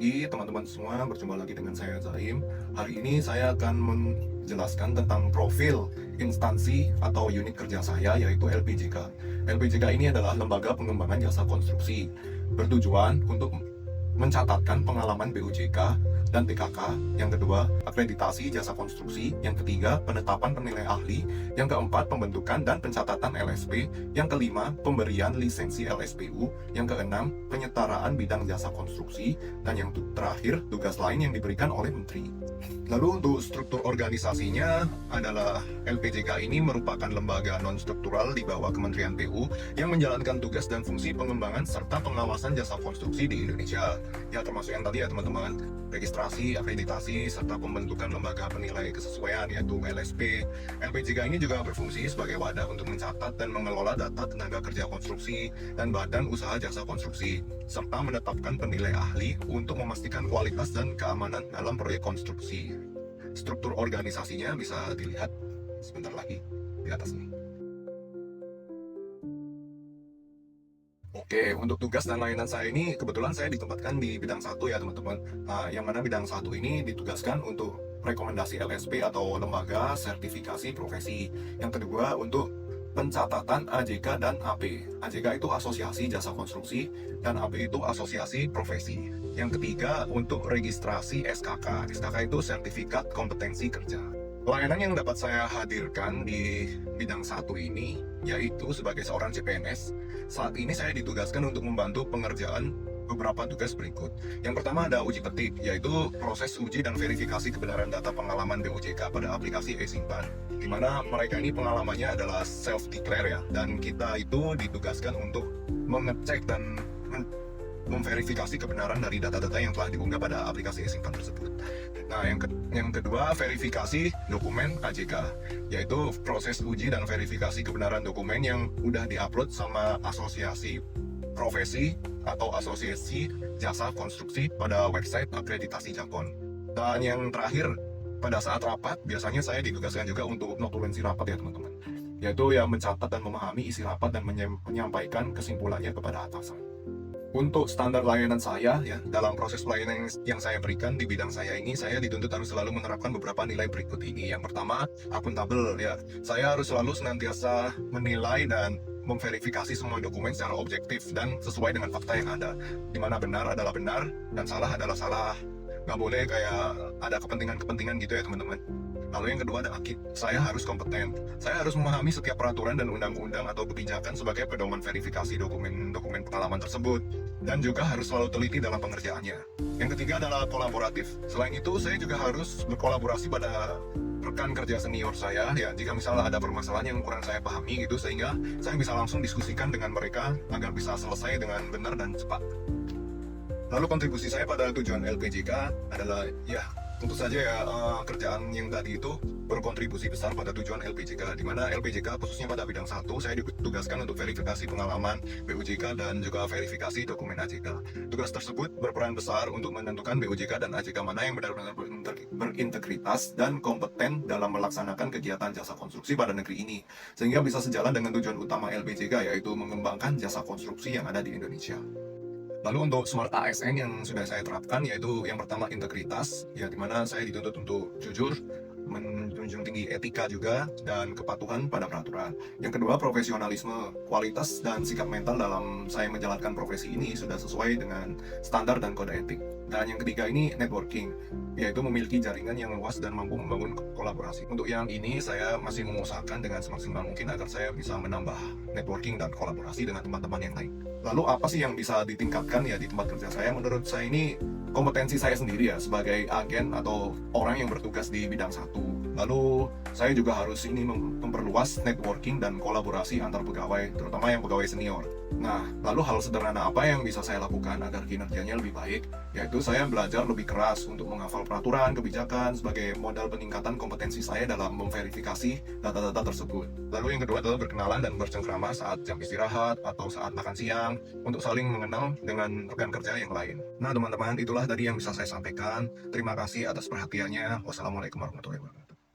pagi teman-teman semua, berjumpa lagi dengan saya Zaim. Hari ini saya akan menjelaskan tentang profil instansi atau unit kerja saya, yaitu LPJK. LPJK ini adalah Lembaga Pengembangan Jasa Konstruksi, bertujuan untuk mencatatkan pengalaman BUJK dan TKK. Yang kedua, akreditasi jasa konstruksi. Yang ketiga, penetapan penilai ahli. Yang keempat, pembentukan dan pencatatan LSP. Yang kelima, pemberian lisensi LSPU. Yang keenam, penyetaraan bidang jasa konstruksi. Dan yang terakhir, tugas lain yang diberikan oleh Menteri. Lalu untuk struktur organisasinya adalah LPJK ini merupakan lembaga non-struktural di bawah Kementerian PU yang menjalankan tugas dan fungsi pengembangan serta pengawasan jasa konstruksi di Indonesia. Ya, termasuk yang tadi ya teman-teman, registrasi, akreditasi, serta pembentukan lembaga penilai kesesuaian yaitu LSP. LPJK ini juga berfungsi sebagai wadah untuk mencatat dan mengelola data tenaga kerja konstruksi dan badan usaha jasa konstruksi, serta menetapkan penilai ahli untuk memastikan kualitas dan keamanan dalam proyek konstruksi. Struktur organisasinya bisa dilihat sebentar lagi di atas nih. Oke, untuk tugas dan layanan saya ini kebetulan saya ditempatkan di bidang 1 ya teman-teman. Yang mana bidang 1 ini ditugaskan untuk rekomendasi LSP atau lembaga sertifikasi profesi. Yang kedua untuk pencatatan AJK dan AP. AJK itu Asosiasi Jasa Konstruksi dan AP itu Asosiasi Profesi. Yang ketiga untuk registrasi SKK. SKK itu Sertifikat Kompetensi Kerja. Layanan yang dapat saya hadirkan di bidang 1 ini yaitu sebagai seorang CPNS. Saat ini saya ditugaskan untuk membantu pengerjaan beberapa tugas berikut. Yang pertama ada uji petik, yaitu proses uji dan verifikasi kebenaran data pengalaman BUJK pada aplikasi e-Simpan, di mana mereka ini pengalamannya adalah self-declare ya, dan kita itu ditugaskan untuk mengecek dan memverifikasi kebenaran dari data-data yang telah diunggah pada aplikasi e-Simpan tersebut. Nah, yang kedua, verifikasi dokumen AJK, yaitu proses uji dan verifikasi kebenaran dokumen yang udah diupload sama asosiasi profesi atau asosiasi jasa konstruksi pada website akreditasi Jakon. Dan yang terakhir, pada saat rapat, biasanya saya ditugaskan juga untuk notulensi rapat ya teman-teman, yaitu ya mencatat dan memahami isi rapat dan menyampaikan kesimpulannya kepada atasan. Untuk standar layanan saya ya, dalam proses pelayanan yang saya berikan di bidang saya ini, saya dituntut harus selalu menerapkan beberapa nilai berikut ini. Yang pertama, akuntabel ya. Saya harus selalu senantiasa menilai dan memverifikasi semua dokumen secara objektif dan sesuai dengan fakta yang ada. Dimana benar adalah benar dan salah adalah salah. Nggak boleh kayak ada kepentingan-kepentingan gitu ya teman-teman. Lalu yang kedua ada akid. Saya harus kompeten. Saya harus memahami setiap peraturan dan undang-undang atau kebijakan sebagai pedoman verifikasi dokumen-dokumen pengalaman tersebut. Dan juga harus selalu teliti dalam pengerjaannya. Yang ketiga adalah kolaboratif. Selain itu, saya juga harus berkolaborasi pada rekan kerja senior saya ya, jika misalnya ada permasalahan yang kurang saya pahami gitu, sehingga saya bisa langsung diskusikan dengan mereka agar bisa selesai dengan benar dan cepat. Lalu kontribusi saya pada tujuan LPJK adalah ya tentu saja ya, kerjaan yang tadi itu berkontribusi besar pada tujuan LPJK, di mana LPJK khususnya pada bidang 1 saya ditugaskan untuk verifikasi pengalaman BUJK dan juga verifikasi dokumen AJK. Tugas tersebut berperan besar untuk menentukan BUJK dan AJK mana yang benar-benar berintegritas dan kompeten dalam melaksanakan kegiatan jasa konstruksi pada negeri ini, sehingga bisa sejalan dengan tujuan utama LPJK, yaitu mengembangkan jasa konstruksi yang ada di Indonesia. Lalu untuk Smart ASN yang sudah saya terapkan, yaitu yang pertama integritas, ya dimana saya dituntut untuk jujur, menjunjung tinggi etika juga, dan kepatuhan pada peraturan. Yang kedua profesionalisme, kualitas dan sikap mental dalam saya menjalankan profesi ini sudah sesuai dengan standar dan kode etik. Dan yang ketiga ini networking, yaitu memiliki jaringan yang luas dan mampu membangun kolaborasi. Untuk yang ini saya masih mengusahakan dengan semaksimal mungkin agar saya bisa menambah networking dan kolaborasi dengan teman-teman yang lain. Lalu apa sih yang bisa ditingkatkan ya di tempat kerja saya? Menurut saya ini kompetensi saya sendiri ya sebagai agen atau orang yang bertugas di bidang 1. Lalu saya juga harus ini memperluas networking dan kolaborasi antar pegawai, terutama yang pegawai senior. Nah, lalu hal sederhana apa yang bisa saya lakukan agar kinerjanya lebih baik? Yaitu saya belajar lebih keras untuk menghafal peraturan, kebijakan sebagai modal peningkatan kompetensi saya dalam memverifikasi data-data tersebut. Lalu yang kedua adalah berkenalan dan bercengkrama saat jam istirahat atau saat makan siang untuk saling mengenal dengan rekan kerja yang lain. Nah teman-teman, itulah tadi yang bisa saya sampaikan. Terima kasih atas perhatiannya. Wassalamualaikum warahmatullahi wabarakatuh.